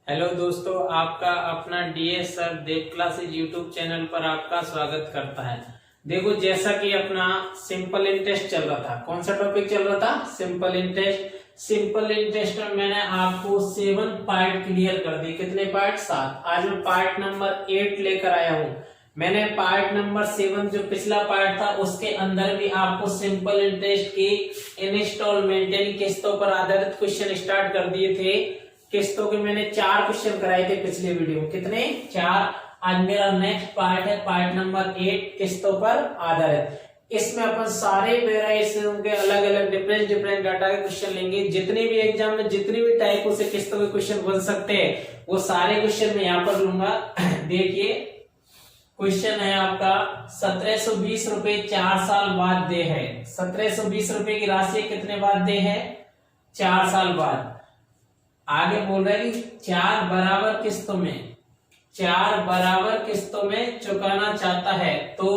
Hello दोस्तों, आपका अपना डीएस सर देव क्लासेज यूट्यूब चैनल पर आपका स्वागत करता है। देखो, जैसा कि अपना सिंपल इंटरेस्ट चल रहा था, कौन सा टॉपिक चल रहा था? Simple interest. सिंपल इंटरेस्ट में मैंने आपको 7 पार्ट क्लियर कर दिए। कितने पार्ट? 7। आज मैं पार्ट नंबर 8 लेकर आया हूँ। मैंने पार्ट नंबर 7 जो पिछला पार्ट था उसके अंदर भी आपको सिंपल इंटरेस्ट की इंस्टॉलमेंट यानी किस्तों पर आधारित क्वेश्चन स्टार्ट कर दिए थे। किस्तों के मैंने 4 क्वेश्चन कराए थे पिछले वीडियो में। कितने? 4। आज मेरा नेक्स्ट पार्ट है पार्ट नंबर 8 किस्तों पर आधारित। इसमें अपन सारे वेराइएशन के अलग अलग डिफरेंट डाटा के क्वेश्चन लेंगे। जितने भी एग्जाम में जितनी भी टाइपों से किस्तों के क्वेश्चन बन सकते हैं वो सारे क्वेश्चन मैं यहाँ पर लूंगा। देखिए, क्वेश्चन है आपका 1720 रुपए 4 साल बाद दे है। 1720 रुपए की राशि कितने बाद दे है? 4 साल बाद। आगे बोल रहे हैं कि 4 बराबर किस्तों में चुकाना चाहता है तो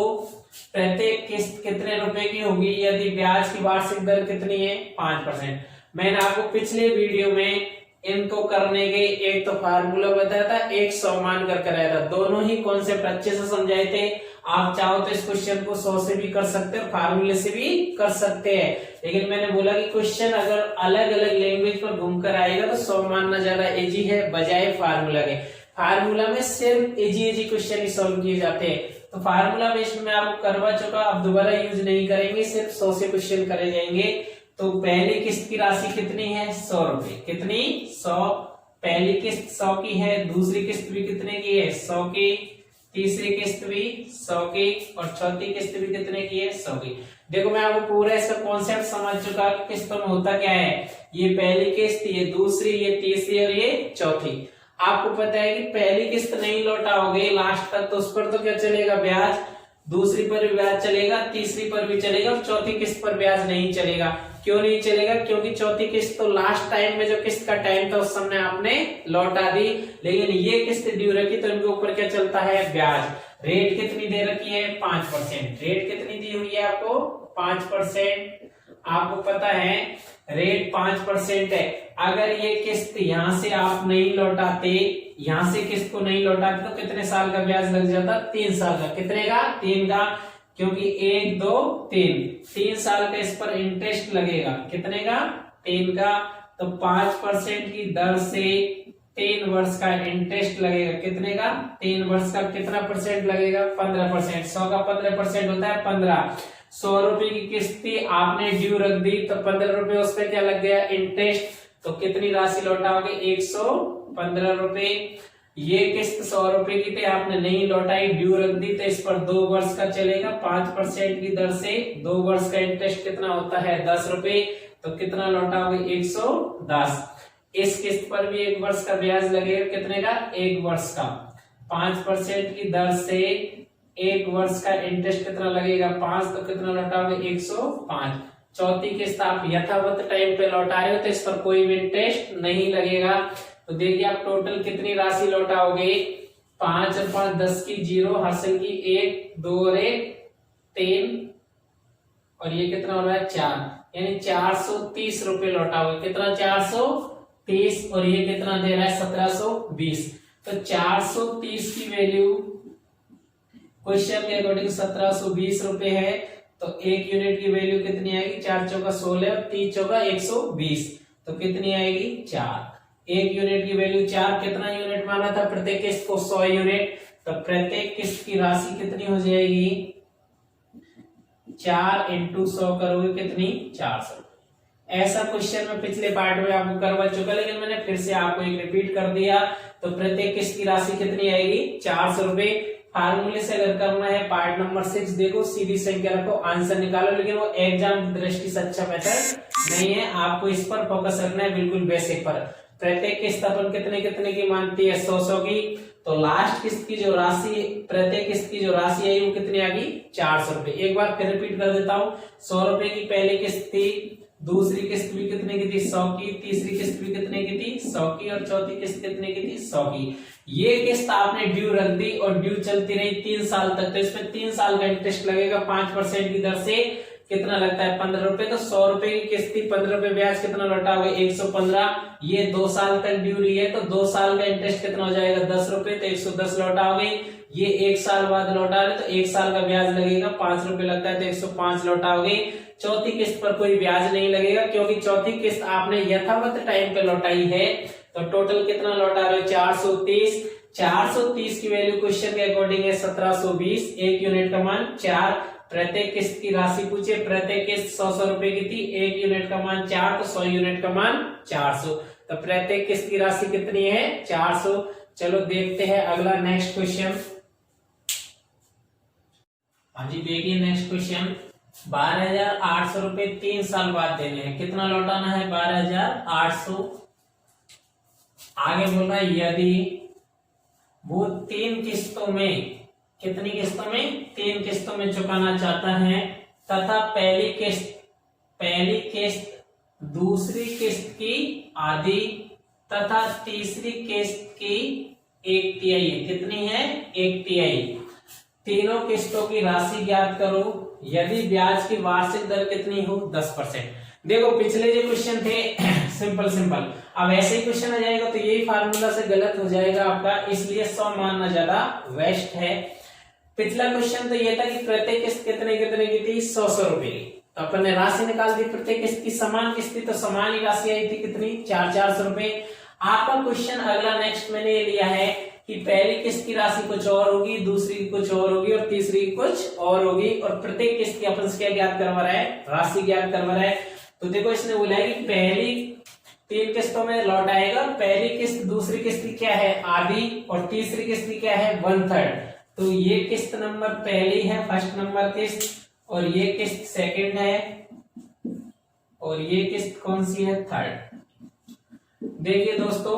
प्रत्येक किस्त कितने रुपए की होगी यदि ब्याज की वार्षिक दर कितनी है? 5%। मैंने आपको पिछले वीडियो में इनको करने के एक तो फार्मूला बताया था, एक 100 मान कर कराया था। दोनों ही कॉन्सेप्ट अच्छे से समझाए थे। आप चाहो तो इस क्वेश्चन को 100 से भी कर सकते हैं, फार्मूले से भी कर सकते हैं। लेकिन मैंने बोला कि क्वेश्चन अगर अलग अलग लैंग्वेज पर घूमकर आएगा तो 100 मानना ज्यादा इजी है बजाय फार्मूला के। फार्मूला में सिर्फ इजी क्वेश्चन ही सॉल्व किए जाते हैं, तो फार्मूला बेस्ड में आपको करवा चुका, अब दोबारा यूज नहीं करेंगे, सिर्फ 100 से क्वेश्चन करे जाएंगे। तो पहली किस्त की राशि कितनी है? 100 रुपए। कितनी? 100। पहली किस्त 100 की है, दूसरी किस्त भी कितने की है? 100 की, तीसरी किस्त भी 100 की और चौथी किस्त भी कितने की है? 100 की। देखो, मैं आपको पूरा इसका कॉन्सेप्ट समझ चुका कि किस्तों में होता क्या है। ये पहली किस्त, ये दूसरी, ये तीसरी और ये चौथी। आपको पता है कि पहली किस्त नहीं लौटाओगे लास्ट तक तो उस पर तो क्या चलेगा? ब्याज। दूसरी पर भी ब्याज चलेगा, तीसरी पर भी चलेगा और चौथी किस्त पर ब्याज नहीं चलेगा। क्यों नहीं चलेगा? क्योंकि चौथी किस्त तो लास्ट टाइम में जो किस्त का टाइम था उस समय आपने लौटा दी, लेकिन ये किस्त ड्यू रखी तो इनके ऊपर क्या चलता है? ब्याज। रेट कितनी दे रखी है? 5%। रेट कितनी दी हुई है आपको? 5%। आपको पता है रेट 5% है। अगर ये किस्त यहां से आप नहीं लौटाते, यहां से किस्त को नहीं लौटाते तो कितने साल का ब्याज लग जाता? 3 साल का। कितने का? 3 का, क्योंकि 1 2 3 साल का इस पर इंटरेस्ट लगेगा। कितने का? 3 का। तो 5% की दर से 3 वर्ष का इंटरेस्ट लगेगा। कितने का? 3 वर्ष का। कितना परसेंट लगेगा? 15%। 100 का 15% होता है 15। 100 रुपए की किस्त थी, आपने ड्यू रख दी तो 15 रुपए उस पर क्या लग गया? इंटरेस्ट। तो कितनी राशि लौटाओगे? 115 रुपए। ये किस्त 100 रुपए की थी, आपने नहीं लौटाई, ड्यू रख दी, तो इस पर 2 वर्ष का चलेगा। 5% की दर से 2 वर्ष का इंटरेस्ट कितना होता है? 10 रुपए। तो कितना लौटाओगे? 110। इस किस्त पर भी 1 वर्ष का ब्याज लगेगा। कितने का? 1 वर्ष का। 5% की दर से 1 वर्ष का इंटरेस्ट कितना लगेगा? 5। तो कितना लौटाओगे? 105। चौथी किस्त आप यथावत टाइम पे लौटा रहे हो तो इस पर कोई भी इंटरेस्ट नहीं लगेगा। तो देखिए, आप टोटल कितनी राशि लौटाओगे? 5 और 5 10 की 0, हासिल की 1 2 और 1 3 और ये कितना हो रहा है? 4, यानी 430 रुपए लौटाओगे। कितना? 430। और ये कितना दे रहा है? 1720। तो 430 की वैल्यू क्वेश्चन के अकॉर्डिंग 1720 रुपए है। तो 1 यूनिट की वैल्यू कितनी आएगी? 4 चौका 16 और 3 चौका 120। तो कितनी आएगी? 4। 1 यूनिट की वैल्यू 4। कितना यूनिट माना था प्रत्येक किस्त को? 100 यूनिट। तो प्रत्येक किस्त की राशि कितनी हो जाएगी? 4 × 100 करोगे कितनी? 400। ऐसा क्वेश्चन मैं पिछले पार्ट में आपको करवा चुका, लेकिन मैंने फिर से आपको एक रिपीट कर दिया। तो प्रत्येक किस्त की राशि कितनी आएगी? 400 रुपए। फार्मूले से अगर करना है पार्ट नंबर 6, देखो सीधी संख्या रखो, आंसर निकालो, लेकिन वो एग्जाम की दृष्टि से अच्छा मेथड नहीं है। आपको इस पर फोकस रखना है, बिल्कुल बेसिक पर। प्रत्येक किस्त अपन कितने कितने की मानती है? 100 की। तो लास्ट किस्त की जो राशि, प्रत्येक किस्त की जो राशि आई वो कितनी आ गई? 400 रुपए। एक बार फिर रिपीट कर देता हूँ। 100 रुपए की पहली किस्त थी, दूसरी किस्त भी कितने की थी? 100 की। तीसरी किस्त भी कितने की थी? 100 की। और चौथी किस्त कितने की थी? 100 की। ये किस्त आपने ड्यू रख दी और ड्यू चलती रही 3 साल तक, तो इसमें 3 साल का इंटरेस्ट लगेगा 5% की दर से। कितना लगता है 15 रुपए। तो 100 रुपए की किस्त थी, 15 रुपए ब्याज, कितना लौटाओगे 115। ये 2 साल तक ड्यू रही है तो 2 साल का इंटरेस्ट कितना हो जाएगा 10 रुपए, तो 110 लौटाओगे। ये 1 साल बाद लौटा रहे तो 1 साल का ब्याज लगेगा 5 रुपए लगता है तो 105 लौटाओगे। चौथी किस्त पर कोई ब्याज नहीं लगेगा क्योंकि चौथी किस्त आपने यथावत टाइम पे लौटाई है। तो टोटल कितना लौटा रहे हो 430। 430 की वैल्यू क्वेश्चन के अकॉर्डिंग है 1720। 1 यूनिट का मान 4। प्रत्येक किस्त की राशि पूछे, प्रत्येक किस्त 100 रुपए की थी, 1 यूनिट का मान 4 तो 100 यूनिट का मान 400। तो प्रत्येक किस्त की राशि कितनी है 400। चलो देखते हैं अगला नेक्स्ट क्वेश्चन। हाँ जी देखिए नेक्स्ट क्वेश्चन। 12,800 रुपए 3 साल बाद देने हैं, कितना लौटाना है 12,800। आगे बोल रहा है यदि वो 3 किस्तों में, कितनी किस्तों में 3 किस्तों में चुकाना चाहता है तथा पहली किस्त दूसरी किस्त की आधी तथा तीसरी किस्त की 1/3 कितनी है 1/3। तीनों किस्तों की राशि ज्ञात करो यदि ब्याज की वार्षिक दर कितनी हो 10%। देखो पिछले जो क्वेश्चन थे सिंपल, अब ऐसे ही क्वेश्चन आ जाएगा तो यही फार्मूला से गलत हो जाएगा आपका, इसलिए 100 मानना ज्यादा बेस्ट है। पिछला क्वेश्चन तो ये था कि प्रत्येक किस्त कितने की थी 100 रुपए की, तो अपन ने राशि निकाल दी। प्रत्येक किस्त की समान किस्त थी तो समान ही राशि आई थी कितनी 400 रुपए। आपका क्वेश्चन अगला नेक्स्ट मैंने ये लिया है कि पहली किस्त की राशि कुछ और होगी, दूसरी की कुछ और होगी और तीसरी की कुछ और होगी, और प्रत्येक किस्त की अपन क्या ज्ञात करवा रहा है राशि ज्ञात करवा रहा है। तो देखो इसने बोला है कि पहली 3 किस्तों में लौटाएगा, पहली किस्त दूसरी किस्त की क्या है आधी और तीसरी किस्त की क्या है 1/3। तो ये किस्त नंबर पहली है फर्स्ट नंबर किस्त, और ये किस्त सेकंड है, और ये किस्त कौन सी है थर्ड। देखिए दोस्तों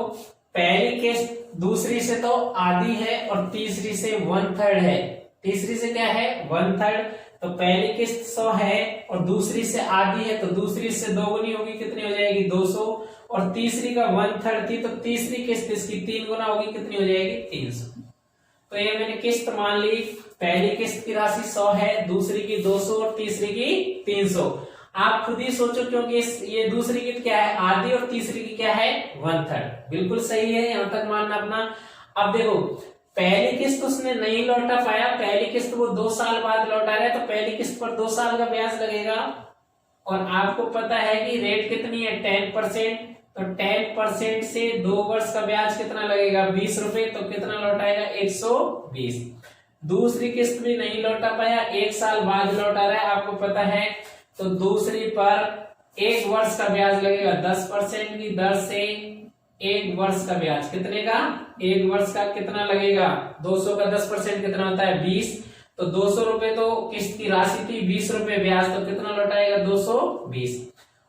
पहली किस्त दूसरी से तो आधी है और तीसरी से 1/3 है। तीसरी से क्या है 1/3, तो पहली किस्त 100 है और दूसरी से आधी है तो दूसरी से दोगुनी होगी, कितनी हो जाएगी 200, और तीसरी का 1/3 थी तो तीसरी किस्त इसकी 3 गुना होगी, कितनी हो जाएगी 300। तो ये मैंने किस्त मान ली, पहली किस्त की राशि 100 है, दूसरी की 200 और तीसरी की 300। आप खुद ही सोचो क्योंकि ये दूसरी की क्या है आधी और तीसरी की क्या है 1/3। बिल्कुल सही है, यहां तक मानना अपना। अब देखो पहली किस्त उसने नहीं लौटा पाया, पहली किस्त वो 2 साल बाद लौटा रहा है तो पहली किस्त पर 2 साल का ब्याज लगेगा, और आपको पता है कि रेट कितनी है 10%, तो 10% से 2 वर्ष का ब्याज कितना लगेगा 20 रुपए, तो कितना लौटाएगा 120। दूसरी किस्त भी नहीं लौटा पाया, 1 साल बाद लौटा रहा है आपको पता है, तो दूसरी पर 1 वर्ष का ब्याज लगेगा 10% की दर से 1 वर्ष का ब्याज कितने का 1 वर्ष का कितना लगेगा 200 का 10% कितना होता है 20, तो 200 रुपए तो किस्त की राशि थी 20 रुपए ब्याज, तो कितना लौटाएगा 220।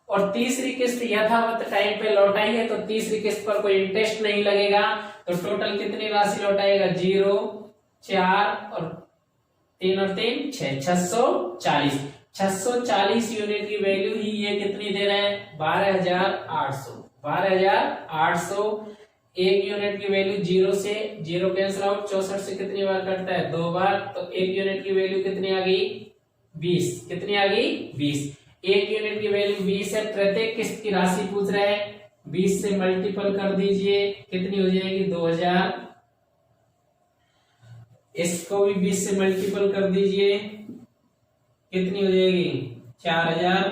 और तीसरी किस्त यथावत टाइम पे लौटाई है तो तीसरी किस्त पर कोई इंटरेस्ट नहीं लगेगा, तो टोटल कितनी राशि लौटाएगा 0 4 और 3 और 3 6 640। 640 यूनिट की वैल्यू ही ये कितनी दे रहे हैं 12,800। 12,800 1 यूनिट की वैल्यू 0 से 0 कैंसिल आउट, 64 से कितनी बार कटता है 2 बार, तो 1 यूनिट की वैल्यू कितनी आ गई 20। कितनी आ गई 20। 1 यूनिट की वैल्यू 20 है, प्रत्येक किस्त की राशि पूछ रहा है, 20 से मल्टीपल कर दीजिए कितनी हो जाएगी 2000। इसको भी 20 से मल्टीपल कर दीजिए कितनी हो जाएगी 4000।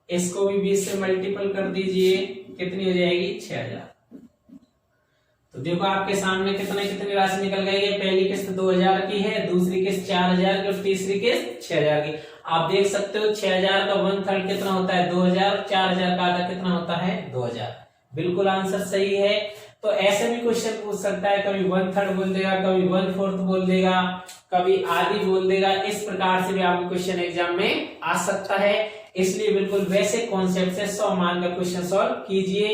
इसको भी 20 से मल्टीपल कर दीजिए कितनी हो जाएगी 6000। तो देखो आपके सामने कितनी राशि निकल गई है, पहली किस्त 2000 की है, दूसरी किस्त 4000 की और तीसरी किस्त 6000 की। आप देख सकते हो 6000 का 1/3 कितना होता है 2000, 4000 का आधा कितना होता है 2000। बिल्कुल आंसर सही है। तो ऐसे भी क्वेश्चन पूछ सकता है, कभी 1/3 बोल देगा, कभी 1/4 बोल देगा, कभी आधी बोल देगा, इस प्रकार से भी आपको क्वेश्चन एग्जाम में आ सकता है। इसलिए बिल्कुल वैसे कॉन्सेप्ट से 100 मान का क्वेश्चन सॉल्व कीजिए।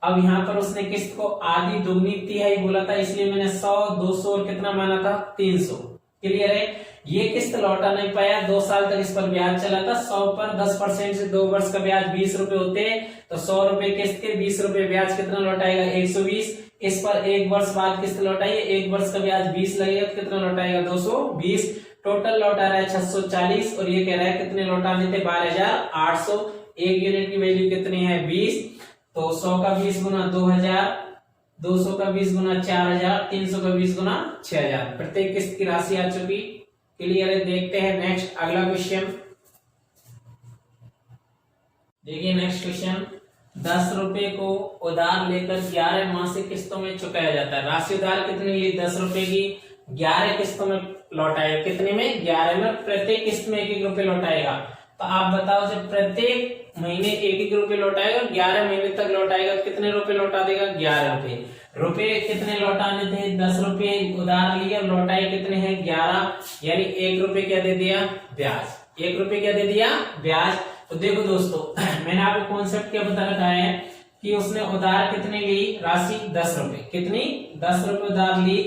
अब यहाँ पर उसने किस्त को आधी दुगनी तिहाई बोला था, इसलिए मैंने 100 200 और कितना माना था 300। क्लियर है। ये किस्त लौटा नहीं पाया, 2 साल तक इस पर ब्याज चला था। 100 पर 10% से 2 वर्ष का ब्याज 20 रुपए होते हैं, तो 100 रुपए किस्त के 20 रुपए ब्याज कितना लौटाएगा 120। इस पर 1 वर्ष बाद किस्त लौटाइए, 1 वर्ष का ब्याज 20 लगेगा तो कितना लौटाएगा 220। टोटल लौटा रहा है 640 और ये कह रहा है कितने लौटाने थे 12,800। एक यूनिट की वैल्यू कितनी है 20, तो 100 का 20 गुना 2000, 200 का 20 गुना 4000, 300 का 20 गुना 6000। प्रत्येक किस्त की राशि आ चुकी। क्लियर है। देखते हैं नेक्स्ट अगला क्वेश्चन। देखिए नेक्स्ट क्वेश्चन, 10 रुपए को उधार लेकर 11 मासिक किस्तों में चुकाया जाता है। राशि उधार कितनी ली 10 रुपए की, 11 किस्तों में लौटाएगा। कितने में 11 में, प्रत्येक किस्त में 1-1 रुपए लौटाएगा। तो आप बताओ जब प्रत्येक महीने 1-1 रुपए लौटाएगा, 11 महीने तक लौटाएगा, कितने रुपए लौटा देगा 11 रुपए। रुपए कितने लौटाने थे 10 रुपए उधार लिए, लौटाए कितने हैं 11, यानी 1 रुपए क्या दे दिया ब्याज। 1 रुपए क्या दे दिया ब्याज। तो देखो दोस्तों मैंने आपको कॉन्सेप्ट क्या बता रखा है कि उसने उधार कितने ली, राशि 10 रुपए, कितनी 10 रुपए उधार ली,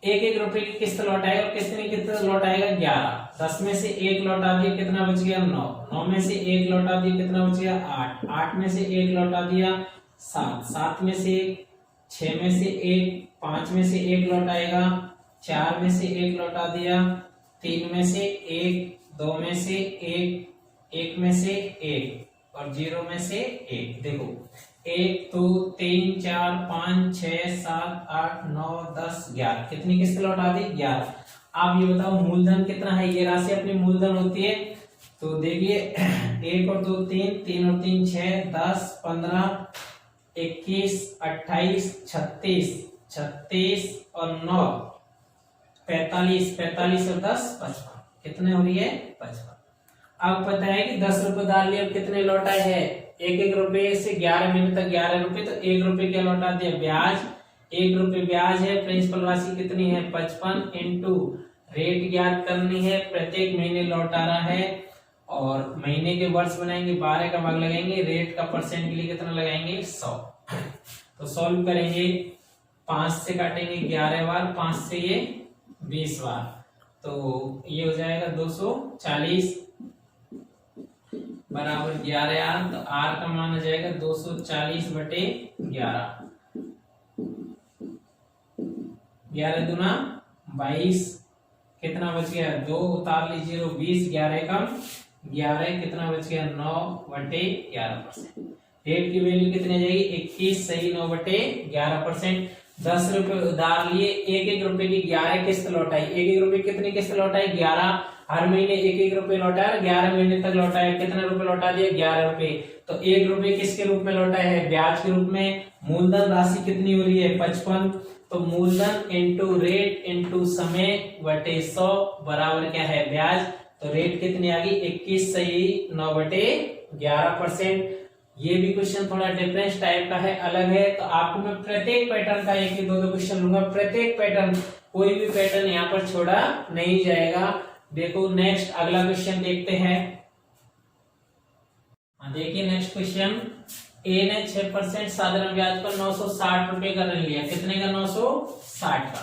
1-1 रुपए की किस्त लौटाएगा और कितनी किस्त लौटाएगा 11। 10 में से 1 लौटा दिया, कितना बच गया 9, 9 में से 1 लौटा दिया, कितना बच गया 8, 8 में से 1 लौटा दिया 7, 7 में से 6 में से 1, 5 में से 1 लौटाएगा, 4 में से 1 लौटा दिया, 3 में से 1, 2 में से 1, 1 में से 1 और 0 में से 1। देखो 1 2 3 4 5 6 7 8 9 10 11, कितनी किस्त लौटा दी 11। आप ये बताओ मूलधन कितना है, ये राशि अपनी मूलधन होती है। तो देखिए 1 और 2 3, 3 और 3 6, 10 15 21 28 36, 36 और 9 45, 45 और 10 55, कितने हो रही है 55। अब पता है कि 10 रुपए उधार लिए, कितने लौटाए है 1-1 रुपए से 11 महीने तक 11 रुपए, तो 1 रुपए क्या लौटा दिया ब्याज। 1 रुपए ब्याज है। प्रिंसिपल राशि कितनी है 55 इंटू रेट ज्ञात करनी है, प्रत्येक महीने लौटा रहा है और महीने के वर्ष बनाएंगे, 12 का भाग लगाएंगे, रेट का परसेंट के लिए कितना लगाएंगे 100। तो सॉल्व करेंगे, 5 से काटेंगे 11 बार, 5 से ये 20 बार, तो ये हो जाएगा 240 बराबर 11 आर। तो आर का मान आ जाएगा 240 बटे 11, 11 दूना 22, कितना बच गया 2 उतार लीजिए 20, 11 कम 11, कितना बच गया 9 बटे 11%। रेट की वैल्यू कितनी जाएगी 21, सही 9 बटे 11%। 10 रुपए उधार लिए, 1-1 रुपए की 11 किस्त लौटाई। 1-1 रुपए कितनी किस्त लौटाई 11, हर महीने 1-1 रुपए लौटाया, 11 महीने तक लौटाया, कितने रुपए लौटा दिए 11 रुपए। तो 1 रुपए किसके रूप में लौटाया है ब्याज के रूप में। मूलधन राशि कितनी हो रही है 55, तो मूलधन इंटू रेट इंटू समय बटे 100 बराबर क्या है ब्याज। तो रेट कितनी आ गई 21, सही 9 बटे 11%। ये भी क्वेश्चन थोड़ा डिफरेंस टाइप का है, अलग है। तो आपको मैं प्रत्येक पैटर्न का 1-2 क्वेश्चन लूंगा, प्रत्येक पैटर्न, कोई भी पैटर्न यहाँ पर छोड़ा नहीं जाएगा। देखो नेक्स्ट अगला क्वेश्चन देखते हैं। देखिए नेक्स्ट क्वेश्चन, ए ने 6% साधारण ब्याज पर 960 रुपए का ऋण लिया। कितने का 960 का।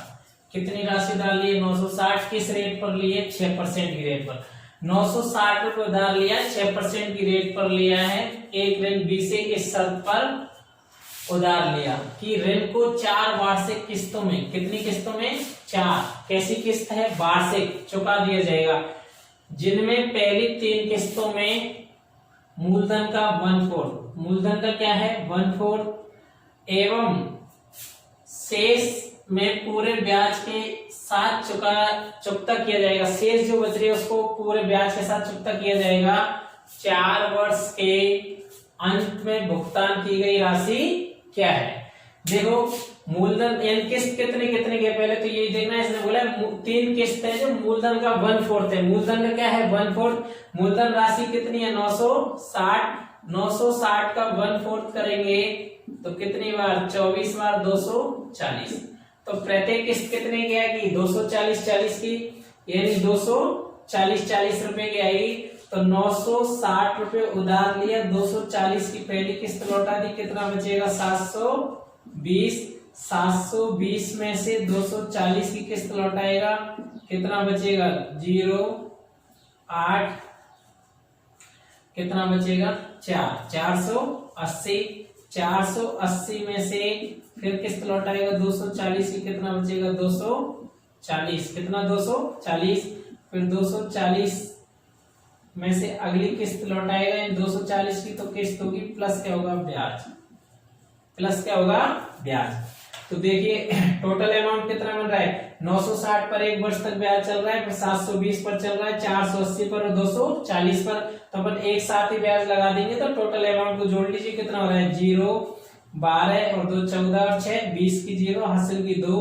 कितनी राशि उधार ली 960, किस रेट पर लिए 6% की रेट पर। 960 रुपए उधार लिया, 6% की रेट पर लिया है। एक ऋण बी से इस शर्त पर उधार लिया कि ऋण को 4 वार्षिक किस्तों में, कितनी किस्तों में 4, कैसी किस्त है वार्षिक, चुका दिया जाएगा, जिनमें पहली 3 किस्तों में मूलधन का 1/4, मूलधन का क्या है 1/4 एवं शेष में पूरे ब्याज के साथ चुकता किया जाएगा। शेष जो बच रही है उसको पूरे ब्याज के साथ चुकता किया जाएगा। 4 वर्ष के अंत में भुगतान की गई राशि क्या है। देखो मूलधन किस्त कितने कितने के, पहले तो ये देखना है, इसने बोला 3 किस्त है जो मूलधन का 1/4 है। मूलधन का क्या है 1/4, मूलधन राशि कितनी है 960, 960 का 1/4 करेंगे तो कितनी बार 24 बार 240, तो प्रत्येक किस्त कितने की आएगी 240 की, यानी 240 रुपए की आएगी। तो 960 रुपए उधार लिया, 240 की पहली किस्त लौटा दी, कितना बचेगा 720, 720 में से 240 की किस्त लौटाएगा, कितना बचेगा 0.8, कितना बचेगा 480, 480 में से फिर किस्त लौटाएगा 240 की, कितना बचेगा 240, कितना 240, फिर 240 में से अगली किस्त लौटाएगा, इन 240 की तो किस्त होगी, प्लस क्या होगा ब्याज, प्लस क्या होगा ब्याज। तो देखिए टोटल अमाउंट कितना बन रहा है, 960 पर 1 वर्ष तक ब्याज चल रहा है, फिर 720 पर चल रहा है, 480 पर और 240 पर। तो अपन एक साथ ही ब्याज लगा देंगे, तो टोटल अमाउंट को जोड़ लीजिए, कितना हो रहा है 0 12 और 2 14 और 6 20 की 0 हासिल की 2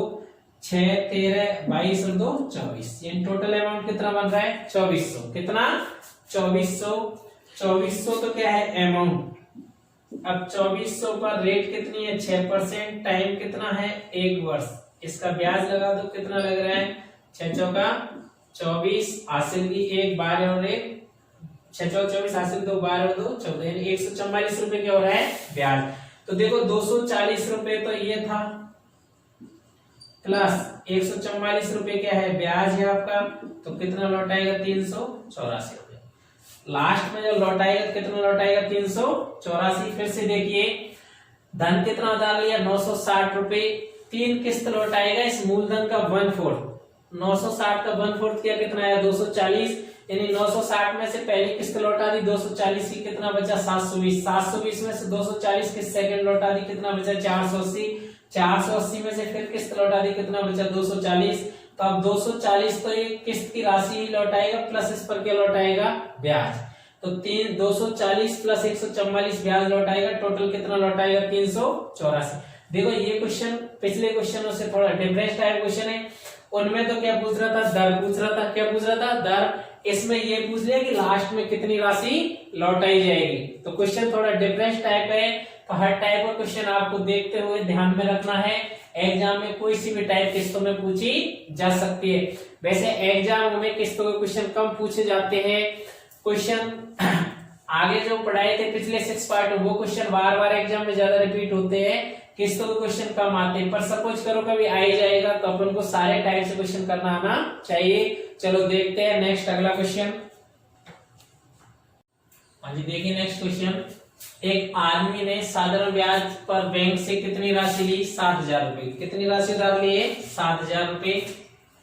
6 13 22 और 2 24, यानी टोटल अमाउंट कितना बन रहा है 2400। कितना 2400। 2400 तो क्या है अमाउंट। अब 2400 पर रेट कितनी है 6%, टाइम कितना है 1 वर्ष, इसका ब्याज लगा दो, कितना लग रहा है 6 चौका 24 हासिल की 1 12 और 1 6 चौका 24 हासिल 2 12 और 2 14, यानी 144 रुपए क्या हो रहा है ब्याज। तो देखो 240 रुपए तो ये था, प्लस 144 रुपए क्या है ब्याज है आपका, तो कितना लौटाएगा 384 रुपए। लास्ट में जो लौटाएगा कितना लौटाएगा 384। फिर से देखिए धन कितना उधार लिया 960 रुपए, 3 किस्त लौटाएगा इस मूलधन का 1/4, 960 का 1/4 किया कितना आया 240, यानी 960 में से पहली किस्त लौटा दी 240 की, कितना बचा 720, 720 में से 240 की सेकंड लौटा दी, कितना बचा 480, 480 में से फिर किस्त लौटा दी, कितना बचा 240। तो अब 240 तो ये किस्त की राशि ही लौटाएगा, प्लस इस पर क्या लौटाएगा ब्याज, तो 240 प्लस 144 ब्याज लौटाएगा, टोटल कितना लौटाएगा 384। देखो ये क्वेश्चन पिछले क्वेश्चनों से थोड़ा डिफरेंट टाइप क्वेश्चन है, उनमें तो क्या पूछ रहा था दर पूछ रहा था, क्या पूछ रहा था दर, इसमें ये पूछ लिया कि लास्ट में कितनी राशि लौटाई जाएगी। तो क्वेश्चन थोड़ा डिफरेंट टाइप है, तो हर टाइप का क्वेश्चन आपको देखते हुए ध्यान में रखना है, एग्जाम में कोई सी भी टाइप किस्तों में पूछी जा सकती है। वैसे एग्जाम में किस्तों के क्वेश्चन कम पूछे जाते हैं, क्वेश्चन आगे जो पढ़ाए थे पिछले 6 पार्ट वो क्वेश्चन बार बार एग्जाम में ज्यादा रिपीट होते हैं, किस्तों के क्वेश्चन कम आते हैं, पर सपोज करो कभी आ ही जाएगा तो अपन को सारे टाइप से क्वेश्चन करना आना चाहिए। चलो देखते हैं नेक्स्ट अगला क्वेश्चन। हाँ जी देखिए नेक्स्ट क्वेश्चन, एक आदमी ने साधारण ब्याज पर बैंक से कितनी राशि ली 7000 रुपए, कितनी राशि उधार लिए 7000 रुपए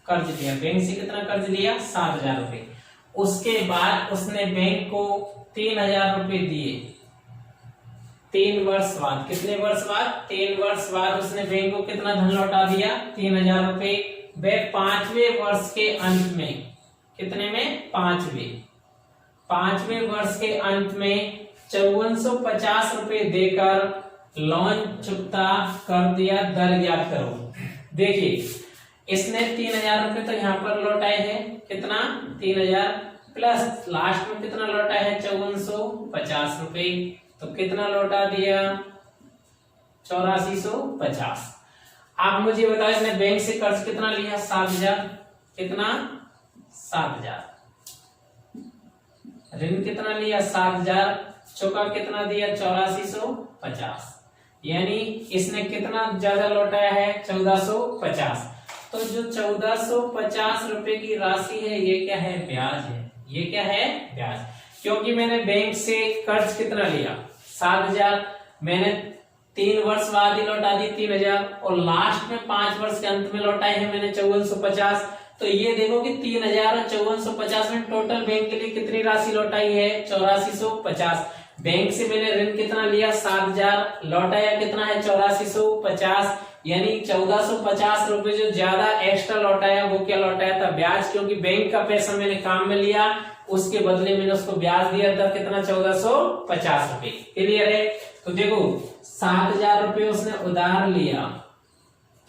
कर्ज लिया, बैंक से कितना कर्ज लिया 7000 रुपए। उसके बाद उसने बैंक को 3000 रुपए दिए 3 वर्ष बाद, कितने वर्ष बाद 3 वर्ष बाद उसने बैंक को कितना धन लौटा दिया 3000 रुपए। वह 5वें वर्ष के अंत में, कितने में 5वें वर्ष के अंत में 5450 रुपए देकर लोन चुकता कर दिया, दर ज्ञात करो। देखिए इसने 3000 रुपए तो यहाँ पर लौटाए हैं, कितना 3000 प्लस लास्ट में कितना लौटा है 5450 रुपए, तो कितना लौटा दिया 8450। आप मुझे बताओ इसने बैंक से कर्ज कितना लिया 7000, कितना 7000, ऋण कितना लिया 7000, चौका कितना दिया 8450, यानी इसने कितना ज्यादा लौटाया है 1450। तो जो 1450 रुपए की राशि है ये क्या है ब्याज है, ये क्या है ब्याज, क्योंकि मैंने बैंक से कर्ज कितना लिया 7000, मैंने 3 वर्ष बाद ही लौटा दी 3000 और लास्ट में 5 वर्ष के अंत में लौटाए हैं मैंने 5450। तो ये देखो कि 3000 और 5450 में टोटल बैंक के लिए कितनी राशि लौटाई है 8450। बैंक से मैंने ऋण कितना लिया 7000, लौटाया कितना है 8450, यानी 1450 रुपए जो ज्यादा एक्स्ट्रा लौटाया वो क्या लौटाया था ब्याज, क्योंकि बैंक का पैसा मैंने काम में लिया उसके बदले मैंने उसको ब्याज दिया था कितना 1450 रुपए। क्लियर है। तो देखो 7000 रुपए उसने उधार लिया,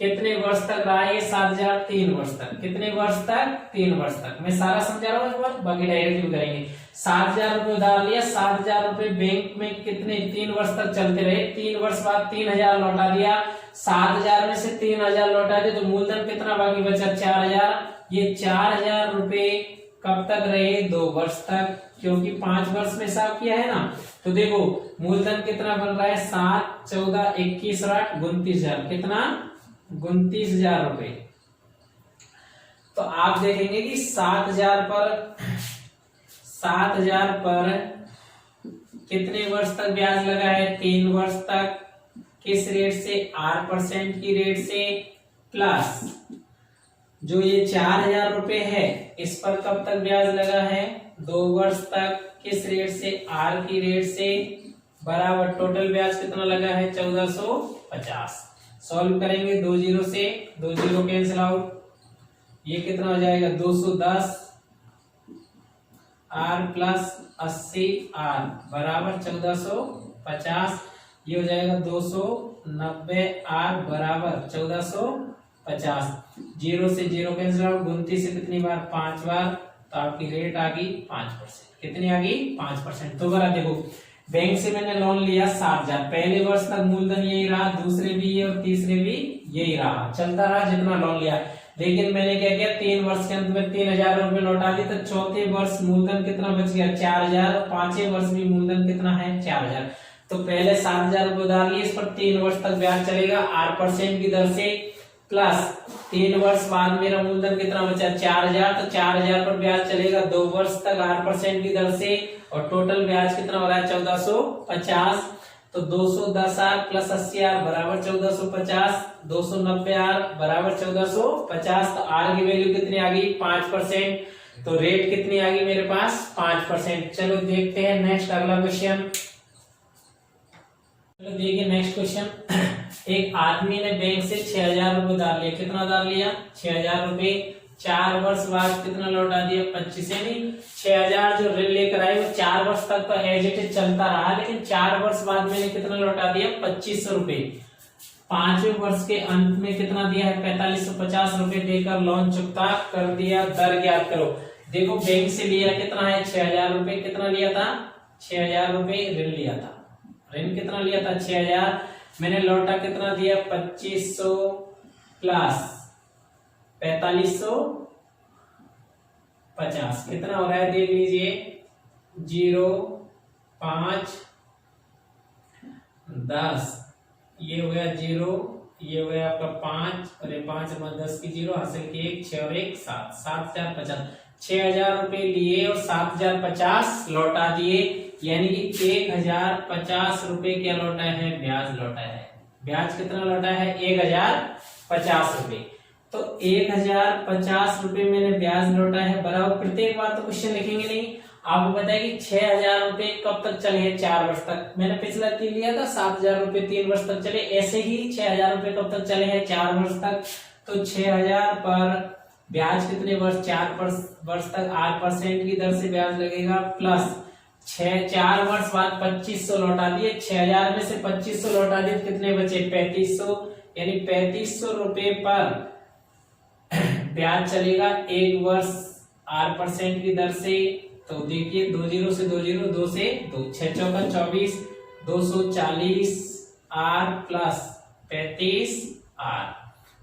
कितने वर्ष तक रहा है 7000 3 वर्ष तक, कितने वर्ष तक 3 वर्ष तक। मैं सारा समझा रहा हूँ इस बार, बाकी डायरेक्ट भी करेंगे। 7000 रुपए उधार लिया, 7000 रुपए बैंक में कितने 3 वर्ष तक चलते रहे, 3 वर्ष बाद 3000 लौटा दिया, 7000 में से 3000 लौटा दिए तो मूलधन कितना बाकी बचा 4000। ये 4000 रुपए कब तक रहे 2 वर्ष तक, क्योंकि 5 वर्ष में हिसाब किया है ना। तो देखो मूलधन कितना बन रहा है 7 14 21 और 8 29000, कितना 29000 रुपए। तो आप देखेंगे कि 7000 पर कितने वर्ष तक ब्याज लगा है 3 वर्ष तक, किस रेट से 8% की रेट से, प्लस जो ये 4,000 रुपए है इस पर कब तक ब्याज लगा है? 2 वर्ष तक। किस रेट से? आर की रेट से, बराबर टोटल ब्याज कितना लगा है? 1450। सॉल्व करेंगे 2 जीरो से, 2 जीरो कैंसिल आउट, ये कितना हो जाएगा? 210 आर प्लस 80 आर बराबर 1450। ये हो जाएगा 290 आर बराबर 1450। जीरो से जीरो कैंसिल आउट, 29 से कितनी बार? 5 बार, तो आपकी रेट आ गई 5%। कितनी आ गई? 5%। तो बरा देखो, बैंक से मैंने लोन लिया 7,000, पहले वर्ष तक मूलधन यही रहा, दूसरे भी ये और तीसरे भी यही रहा, चलता रहा जितना लोन लिया। लेकिन मैंने क्या किया? 3 वर्ष के अंत में 3,000 रुपए लौटा दी, तो चौथे वर्ष मूलधन कितना बच गया? 4,000, और 5वें वर्ष भी मूलधन कितना है? 4,000। तो पहले 7,000 रुपए उधार लिए, इस पर 3 वर्ष तक ब्याज चलेगा 8% की दर से, प्लस 3 वर्ष बाद मेरा मूलधन कितना बचा? 4,000, तो 4,000 पर ब्याज चलेगा 2 वर्ष तक 8% की दर से, और टोटल ब्याज कितना हो रहा है? 1450। तो 210 आर प्लस 80 आर बराबर 1450, 290 आर बराबर 1450। तो आर की वैल्यू कितनी आ गई? 5%। तो रेट कितनी आ गई मेरे पास? 5%। चलो देखते हैं नेक्स्ट अगला क्वेश्चन। चलो देखिए नेक्स्ट क्वेश्चन। एक आदमी ने बैंक से 6,000 रुपए उधार लिया। कितना उधार लिया? 6,000 रुपए। 4 वर्ष बाद कितना लौटा दिया? 25। यानी 6,000 जो ऋण लेकर आए वो 4 वर्ष तक तो एज इट इज चलता रहा, लेकिन 4 वर्ष बाद मैंने कितना लौटा दिया? 2,500 रुपए। 5वें वर्ष के अंत में कितना दिया है? 4,550 रुपए देकर लोन चुकता कर दिया। दर ज्ञात करो। देखो बैंक से लिया कितना है? 6,000 रुपए। कितना लिया था? 6,000 रुपए ऋण लिया था। ऋण कितना लिया था? 6,000। मैंने लौटा कितना दिया? 2,500 प्लस 4,550 कितना हो रहा है? देख लीजिए, 0 5 10, ये हो गया 0, ये हो गया आपका 5, और ये 5 और 10 की 0, हासिल की 1, 6 और 1 7, 7,050। 6,000 रुपए लिए और 7,050 लौटा दिए, यानी कि 1,050 रुपए क्या लौटा है? ब्याज लौटा है। ब्याज कितना लौटा है? 1,050 रुपए। तो 1,050 रुपए मैंने ब्याज लौटा है, बराबर प्रत्येक बार तो क्वेश्चन लिखेंगे नहीं, आपको पता है कि 6,000 रुपए कब तक चले हैं? 4 वर्ष तक। मैंने पिछला 3 लिया था, 7,000 रुपए 3 वर्ष तक चले, ऐसे ही 6,000 रुपए कब तक चले हैं? 4 वर्ष तक। तो 6,000 पर ब्याज कितने वर्ष? 4 वर्ष तक 8% की दर से ब्याज लगेगा, प्लस 4 वर्ष बाद 2,500 लौटा दिए। 6,000 में से 2,500 लौटा दिए, कितने बचे? 3,500। यानी 3,500 रुपए पर ब्याज चलेगा 1 वर्ष 8% की दर से। तो देखिए 2 जीरो से 2 जीरो, 2 से 2, 6 चौका 24, 240 आर प्लस 35 आर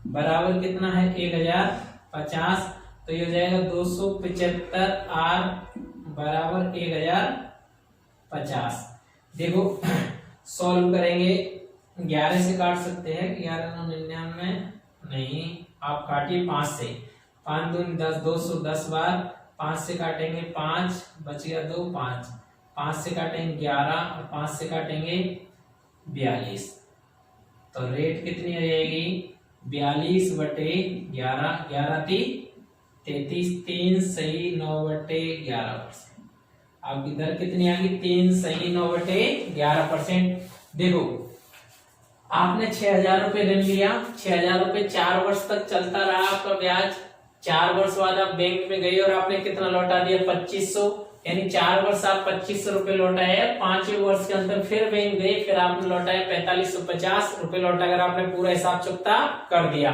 बराबर कितना है? 1,050। तो ये हो जाएगा 275 आर बराबर 1,050। देखो सॉल्व करेंगे, 11 से काट सकते हैं, 11,99 नहीं, आप काटिए 5 से, 5 दूनी 10, 210 बार, 5 से काटेंगे 5, बच गया 2, 5, 5 से काटेंगे 11 और 5 से काटेंगे 42। तो रेट कितनी आ जाएगी? 42/11, 11 33, 3 सही 9/11%। आपकी दर कितनी आ गई? 3 सही 9/11%। देखो आपने 6,000 रुपए ऋण लिया, 6,000 रुपए 4 वर्ष तक चलता रहा आपका ब्याज। 4 वर्ष बाद आप बैंक में गए और आपने कितना लौटा दिया? 2,500। यानी 4 वर्ष आप 2,500 रुपए लौटाए। 5वें वर्ष के अंदर फिर बैंक गए, फिर आपने लौटाया 4,550 रुपए लौटाकर आपने पूरा हिसाब चुकता कर दिया।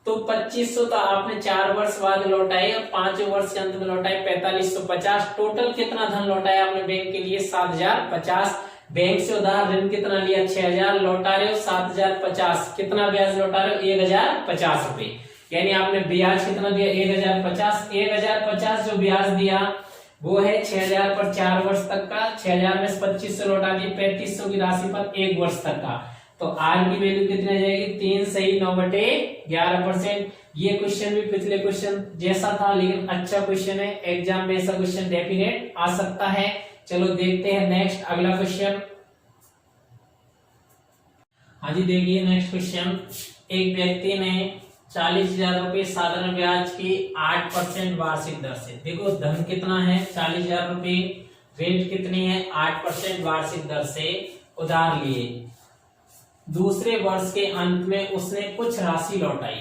तो 2,500 तो आपने 4 वर्ष बाद लौटाए और 5वें वर्ष के अंत में लौटाए 4,550। टोटल कितना धन लौटाया आपने बैंक के लिए? 7,050। बैंक से उधार ऋण कितना लिया? 6,000, लौटा रहे हो 7,050। कितना ब्याज लौटा रहे हो? 1,050 रुपए। यानी आपने ब्याज कितना दिया? 1,050। 1,050 जो ब्याज दिया वो है 6,000 पर 4 वर्ष तक का। 6,000 में से 2,500 लौटा दिए 3,500 की राशि पर 1 वर्ष तक का। तो आर की वैल्यू कितनी आ जाएगी? 3 सही 9/11%। ये क्वेश्चन भी पिछले क्वेश्चन जैसा था, लेकिन अच्छा क्वेश्चन है, एग्जाम में ऐसा क्वेश्चन डेफिनेट आ सकता है। चलो देखते हैं नेक्स्ट अगला क्वेश्चन। हाँ जी देखिए नेक्स्ट क्वेश्चन। एक व्यक्ति ने 40,000 रुपए साधारण ब्याज की 8% वार्षिक दर से। देखो धन कितना है 40,000 रुपए, रेंट कितनी है 8% वार्षिक दर से उधार लिए। दूसरे वर्ष के अंत में उसने कुछ राशि लौटाई।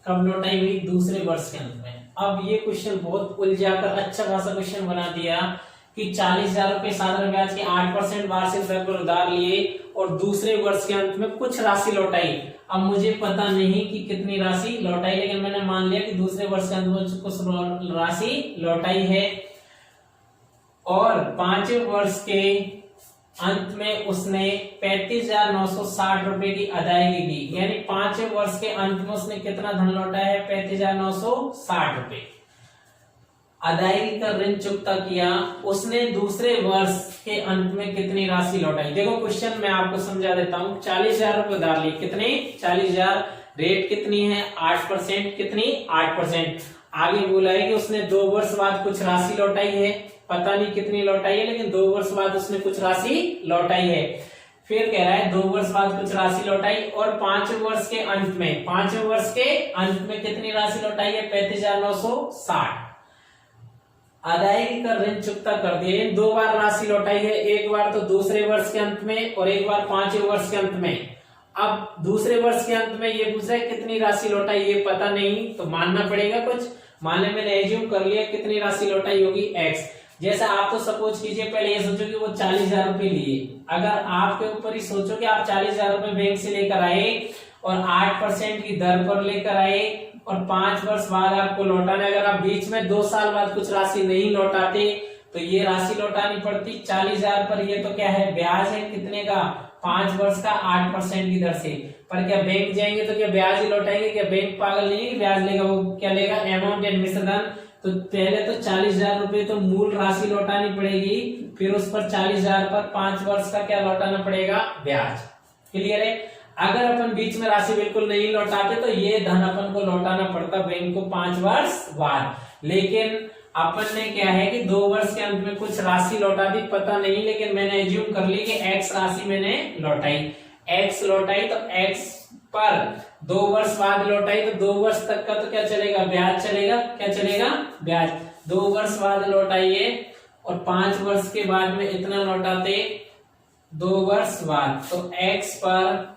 कब लौटाई हुई? दूसरे वर्ष के अंत में। अब ये क्वेश्चन बहुत उलझाकर अच्छा खासा क्वेश्चन बना दिया कि 40,000 रुपए साधारण ब्याज के 8% वार्षिक दर पर उधार लिए और दूसरे वर्ष के अंत में कुछ राशि लौटाई। अब मुझे पता नहीं कि कितनी राशि लौटाई, लेकिन मैंने मान लिया कि दूसरे वर्ष के अंत में कुछ राशि लौटाई है और 5वें वर्ष के अंत में उसने 35,960 रुपए की अदायगी की। यानी 5वें वर्ष के अंत में उसने कितना धन लौटाया है? 35,960 रुपए अदायगी का ऋण चुकता किया। उसने दूसरे वर्ष के अंत में कितनी राशि लौटाई? देखो क्वेश्चन मैं आपको समझा देता हूँ। 40,000 रुपए उधार लिए, कितने? 40,000। रेट कितनी है? 8%। कितनी? 8%। आगे बोला है कि उसने 2 वर्ष बाद कुछ राशि लौटाई है, पता नहीं कितनी लौटाई है, लेकिन 2 वर्ष बाद उसने कुछ राशि लौटाई है। फिर कह रहा है 2 वर्ष बाद कुछ राशि लौटाई और 5वें वर्ष के अंत में, 5वें वर्ष के अंत में कितनी राशि लौटाई है? 35,960। अदायगी का ऋण चुकता कर दिए। 2 बार राशि लौटाई है, एक बार तो दूसरे वर्ष के अंत में और एक बार 5वें वर्ष के अंत में। अब दूसरे वर्ष के अंत में ये पूछ रहा है कितनी राशि लौटाई, ये पता नहीं तो मानना पड़ेगा कुछ। माने मैंने एज्यूम कर लिया कितनी राशि लौटाई होगी x। जैसा आप तो सपोज कीजिए, पहले ये सोचो कि वो 40,000 रुपए लिए। अगर आपके ऊपर ही सोचो कि आप 40,000 रुपए बैंक से लेकर आए और 8% की दर पर लेकर आए और 5 वर्ष बाद आपको लौटाना। अगर आप बीच में 2 साल बाद कुछ राशि नहीं लौटाते तो ये राशि लौटानी पड़ती 40,000 पर। ये तो क्या है? ब्याज है। कितने का? 5 वर्ष का 8% की दर से। पर क्या बैंक जाएंगे तो क्या ब्याज ही लौटाएंगे? क्या बैंक पागल नहीं है कि ब्याज लेगा? वो क्या लेगा? अमाउंट एंड मिश्रधन। तो पहले तो 40,000 रुपए तो मूल राशि लौटानी पड़ेगी, फिर उस पर 40,000 पर 5 वर्ष का क्या लौटाना पड़ेगा? ब्याज। क्लियर है? अगर अपन बीच में राशि बिल्कुल नहीं लौटाते तो ये धन अपन को लौटाना पड़ता बैंक को 5 वर्ष बाद। लेकिन अपन ने क्या है कि 2 वर्ष के अंत में कुछ राशि लौटा दी, पता नहीं, लेकिन मैंने एज्यूम कर ली कि x राशि मैंने लौटाई। x लौटाई तो x पर 2 वर्ष बाद लौटाई तो 2 वर्ष तक का तो क्या चलेगा? ब्याज चलेगा। क्या चलेगा? ब्याज। 2 वर्ष बाद लौटाइए और 5 वर्ष के बाद में इतना लौटाते 2 वर्ष बाद। तो x पर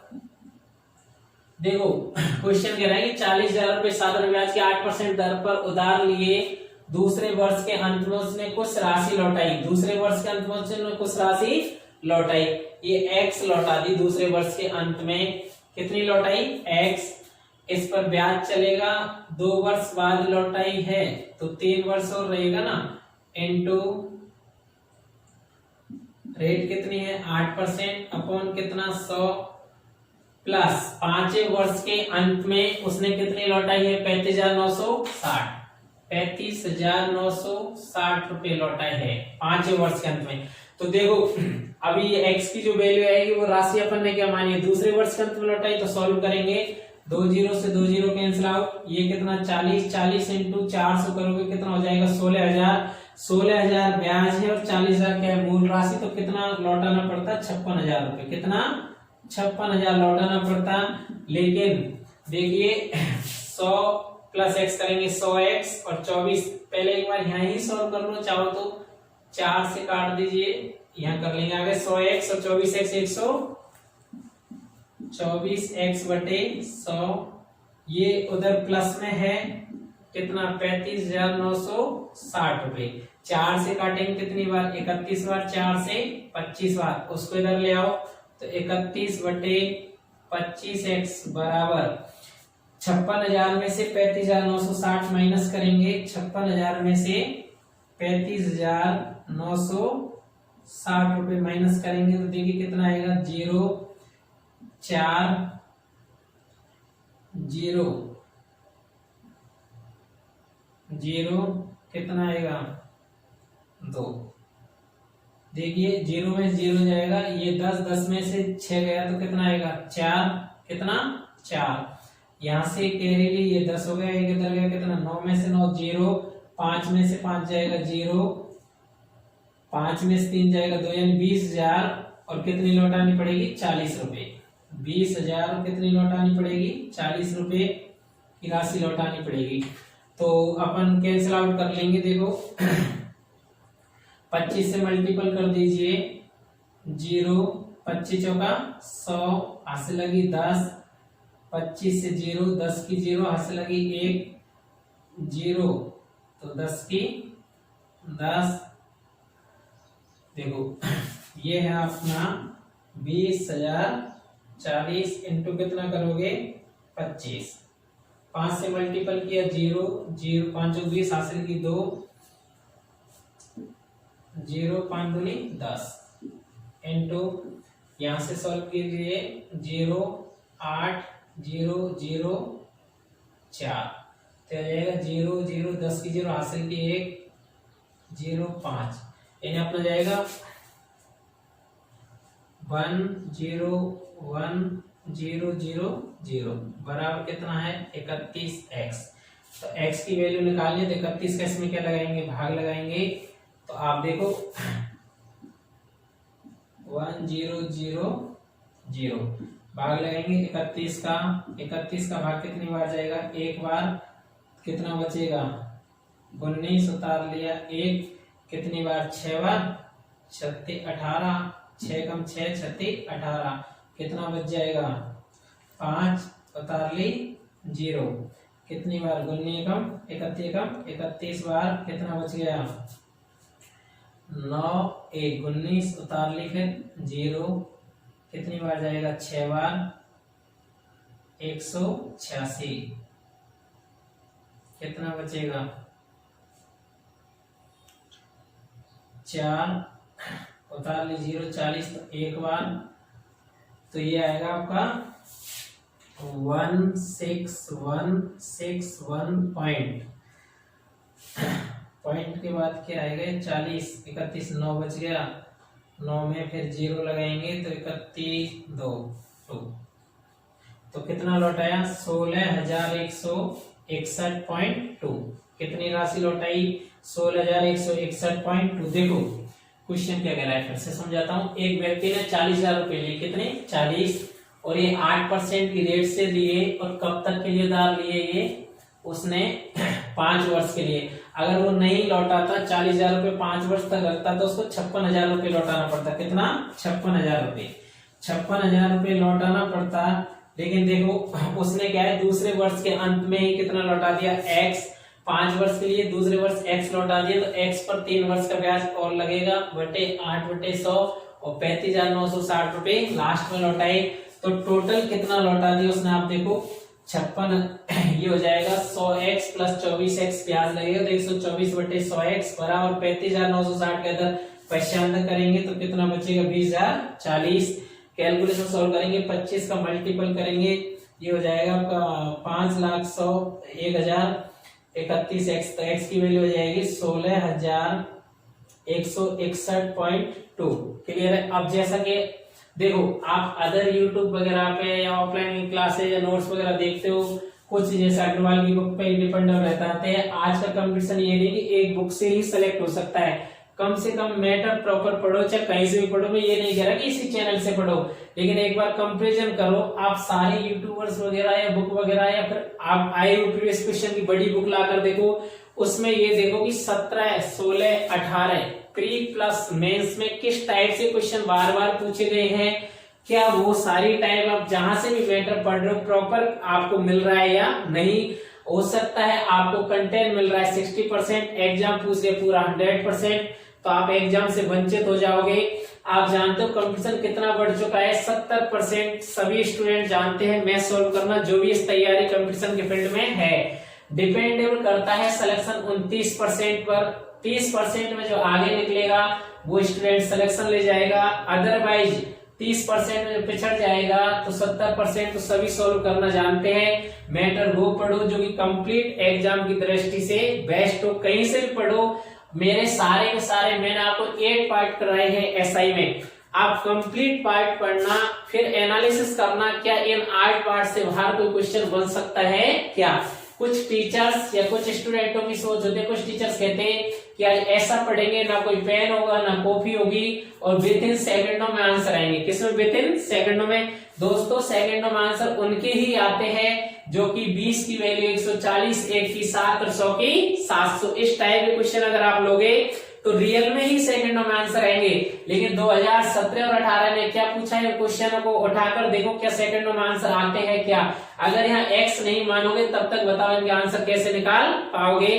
देखो क्वेश्चन कह रहा है कि 40,000 रुपए साधारण ब्याज की 8% दर पर उधार लिए। दूसरे वर्ष के अंत में उसने कुछ राशि लौटाई। दूसरे वर्ष के अंत में उसने कुछ राशि लौटाई। ये x लौटा दी दूसरे वर्ष के अंत में। कितनी लौटाई? x। इस पर ब्याज चलेगा। 2 वर्ष बाद लौटाई है तो 3 वर्ष और रहेगा ना, इनटू रेट कितनी है? 8% अपॉन कितना? 100 प्लस 5वें वर्ष के अंत में उसने कितनी लौटाई है? 35,960। 35,960 रुपए लौटाए हैं 5वें वर्ष के अंत में। तो देखो अभी ये x की जो वैल्यू आएगी वो राशि अपन ने क्या मानी है? दूसरे वर्ष के अंत में लौटाई। तो सॉल्व करेंगे, 2 0 से 2 0 कैंसिल आउट। ये कितना? 40 इंटू 400 करोगे कितना हो जाएगा? 16,000। 16,000 ब्याज है और 40,000 क्या है? मूल राशि। तो कितना लौटाना पड़ता? 56,000 रुपए। कितना? 56,000 लौटाना पड़ता। लेकिन देखिए 100 प्लस x करेंगे 100x और 24। पहले एक बार यहाँ ही सॉल्व कर लो, चाहो तो 4 से काट दीजिए, यहाँ कर लेंगे आगे 100x और 24x 124x बटे 100। ये उधर प्लस में है कितना? 35,960 रुपए। 4 से काटेंगे कितनी बार? 31 बार। 4 से 25 बार। उसको इधर ले आओ तो 31 बटे 25x बराबर 56,000 में से 35,960 माइनस करेंगे। 56,000 में से 35,960 रुपए माइनस करेंगे तो देखिए कितना आएगा? 0 4 0 0 कितना आएगा? 2। देखिए 0 में 0 जाएगा, ये 10 में से 6 गया तो कितना आएगा? 4। कितना? 4। यहां से कैरी ली, ये 10 हो गया, एक इधर गया कितना? 9 में से 9 0, 5 में से 5 जाएगा 0, 5 में से 3 जाएगा 2, यानी 20,000। और कितनी लौटानी पड़ेगी? 40 रुपए। 20,000 कितनी लौटानी पड़ेगी? 40 रुपए। की राशि लौटानी पड़ेगी। तो अपन कैंसिल आउट कर लेंगे। देखो 25 से मल्टीपल कर दीजिए, 0, 25 चौका 100, हाथ से लगी 10, 25 से 0, 10 की 0, हाथ से लगी 1, 0, तो 10 की 10। देखो ये है अपना 20,040 इंटू कितना करोगे 25, 5 से मल्टीपल किया 0, 0, 5 20, हासिल की 2, 0, 5 दूनी 10 इंटू यहां से सॉल्व कीजिए 0, 8, 0, 0, 4, तो आ जाएगा 0, 0, 10 की 0, हासिल की 1, 0, 5, यानी अपना जाएगा 1, 0, 1, 0, 0, 0 बराबर कितना है 31x। तो x की वैल्यू निकालिए, तो 31 का इसमें क्या लगाएंगे, भाग लगाएंगे। तो आप देखो 1, 0, 0, 0 भाग लगाएंगे 31 का भाग कितनी बार जाएगा, एक बार, कितना बचेगा 19, उतार लिया 1, कितनी बार 6 बार, 36, 18, 6 कम 6, 36, 18, कितना बच जाएगा 5, उतार ली 0, कितनी बार 19 कम 31 कम 31 बार, कितना बच गया 9, 1, 19, उतार ली फिर 0, कितनी बार जाएगा 6 बार, 186, कितना बचेगा 4, उतार ली 0, 40, तो एक बार, तो ये आएगा आपका 1661 पॉइंट के बाद क्या आएगा 40, 31, 9 बच गया, 9 में फिर 0 लगाएंगे तो 31, 2, तो कितना लौटाया 16,161.2। कितनी राशि लौटाई 16,161.2। देखो क्वेश्चन क्या कह रहा है, फिर से समझाता हूँ। एक व्यक्ति ने 40,000 रुपए लिए, कितने 40, और ये 8% की रेट से लिए, और कब तक के लिए उधार लिए ये उसने 5 वर्ष के लिए। अगर वो नहीं लौटाता 40,000 रुपए 5 वर्ष तक रखता तो उसको 56,000 रुपए लौटाना पड़ता। कितना 56,000 रुपए, 56,000 रुपए लौटाना पड़ता। लेकिन देखो उसने क्या है दूसरे वर्ष के अंत में ही कितना लौटा दिया x, 5 वर्ष के लिए दूसरे वर्ष x लौटा दिया, तो x पर 3 वर्ष का ब्याज और लगेगा बटे 8/100, और 35,960 रुपए लास्ट में लौटाए। तो टोटल कितना लौटा दिया उसने, आप देखो 56, ये हो जाएगा 100x प्लस 24x ब्याज लगेगा, तो 124/100x बराबर 35,960 के अंदर पश्चांतर करेंगे तो कितना बचेगा 20,040। कैलकुलेशन सॉल्व करेंगे, 25 का मल्टीपल करेंगे, ये हो जाएगा आपका 5,100,1,031x, तो x की वैल्यू हो जाएगी 16,161.2। क्लियर है। अब जैसा कि देखो आप अदर यूट्यूब वगैरह पे या ऑफलाइन क्लासेज या नोट्स वगैरह देखते हो, कुछ जैसे अग्रवाल की बुक पे डिपेंडेंट रहता है। आज का कंपटीशन ये नहीं कि एक बुक से ही सिलेक्ट हो सकता है, कम से कम मैटर प्रॉपर पढ़ो, चाहे कहीं से भी पढ़ो। मैं ये नहीं कह रहा कि इसी चैनल से पढ़ो, लेकिन एक बार कंपैरिजन करो। आप सारे यूट्यूबर्स वगैरह या बुक वगैरह, या फिर आप आए हो प्रीवियस क्वेश्चन की बड़ी बुक लाकर देखो, उसमें ये देखो कि 17, 16, 18 प्री प्लस मेंस में किस टाइप से क्वेश्चन बार बार पूछे गए हैं। क्या वो सारी टाइप आप जहां से भी मैटर पढ़ रहे हो प्रॉपर आपको मिल रहा है या नहीं। हो सकता है आपको कंटेंट मिल रहा है 60%, एग्जाम पूछ रहे पूरा 100%, तो आप एग्जाम से वंचित हो जाओगे। आप जानते हो कंपटीशन कितना बढ़ चुका है, 70% सभी स्टूडेंट जानते हैं मैथ सॉल्व करना, जो भी इस तैयारी कंपटीशन के फील्ड में है। डिपेंडेबल करता है सिलेक्शन 29% पर, 30% में जो आगे निकलेगा वो स्टूडेंट सिलेक्शन ले जाएगा, अदरवाइज 30% में पिछड़ जाएगा तो 70% तो सभी सॉल्व करना जानते हैं। मैटर वो पढ़ो जो कि कंप्लीट एग्जाम की दृष्टि से बेस्ट हो, कहीं से भी पढ़ो। मेरे सारे के सारे मैंने आपको 8 पार्ट कराए हैं एसआई में, आप कंप्लीट पार्ट पढ़ना, फिर एनालिसिस करना क्या इन 8 पार्ट से बाहर कोई क्वेश्चन बन सकता है क्या। कुछ टीचर्स या कुछ स्टूडेंटों की सोच होती है, कुछ टीचर्स कहते हैं कि आज ऐसा पढ़ेंगे, ना कोई पेन होगा ना कॉपी होगी, और विद इन सेकंडों में आंसर आएंगे। किसमें? विद इन सेकंडों में। दोस्तों सेकंडों में आंसर उनके ही आते हैं जो कि 20 की वैल्यू 140, 1 की 7 और 100 की 700। इस टाइप के क्वेश्चन अगर आप लोगे तो रियल में ही सेकंडों में आंसर आएंगे। लेकिन 2017 और 18 ने क्या पूछा है, क्वेश्चनों को उठाकर देखो क्या सेकंडों में आंसर आते हैं क्या। अगर यहाँ एक्स नहीं मानोगे तब तक बताओ इनके आंसर कैसे निकाल पाओगे।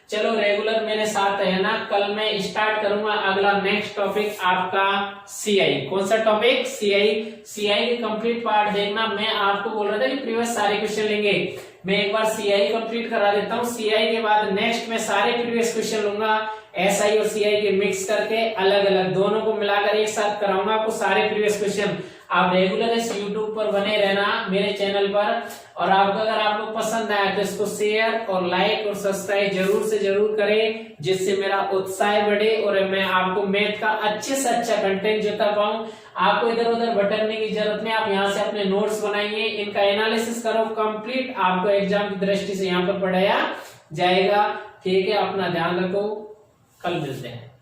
चलो रेगुलर मेरे साथ है ना, कल मैं स्टार्ट करूंगा अगला नेक्स्ट टॉपिक आपका सीआई। कौन सा टॉपिक? सीआई। सीआई के कंप्लीट पार्ट देखना। मैं आपको बोल रहा था कि प्रीवियस सारे क्वेश्चन लेंगे, मैं एक बार सीआई कंप्लीट करा देता हूँ। सीआई के बाद नेक्स्ट में सारे प्रीवियस क्वेश्चन लूंगा, एसआई और सीआई के मिक्स करके अलग अलग दोनों को मिलाकर एक साथ कराऊंगा आपको सारे प्रीवियस क्वेश्चन। आप रेगुलर इस यूट्यूब पर बने रहना मेरे चैनल पर, और आपको अगर आपको पसंद आया तो इसको शेयर और लाइक और सब्सक्राइब जरूर से जरूर करें, जिससे मेरा उत्साह बढ़े और मैं आपको मैथ का अच्छे से अच्छा कंटेंट देता पाऊं। आपको इधर उधर भटकने की जरूरत नहीं, आप यहाँ से अपने नोट्स बनाइए, इनका एनालिसिस करो कंप्लीट, आपको एग्जाम की दृष्टि से यहाँ पर पढ़ाया जाएगा। ठीक है, अपना ध्यान रखो, कल मिलते हैं।